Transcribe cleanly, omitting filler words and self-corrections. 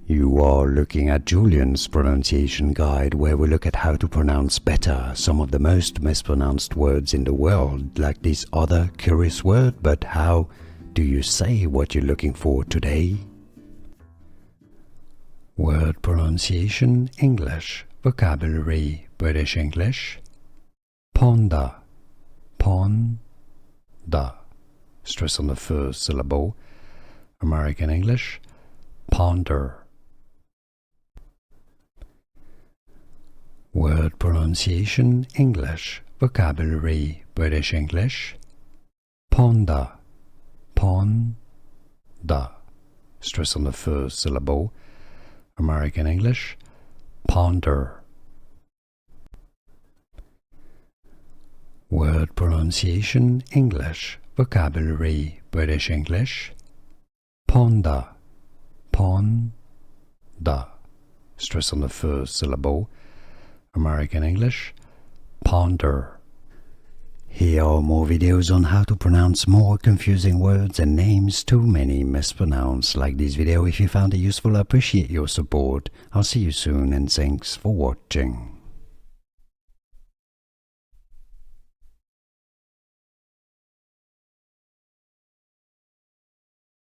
You are looking at Julian's pronunciation guide, where we look at how to pronounce better some of the most mispronounced words in the world, like this other curious word. But how do you say what you're looking for today? Word pronunciation English, vocabulary British English. Ponder, pon-da. Stress on the first syllable. American English, ponder. Word pronunciation English, vocabulary British English. Ponder, pon-da. Stress on the first syllable. American English, ponder. Word pronunciation English, vocabulary British English. Ponder, pon-da. Stress on the first syllable. American English, ponder. Here are more videos on how to pronounce more confusing words and names too many mispronounced. Like this video if you found it useful. I appreciate your support. I'll see you soon and thanks for watching.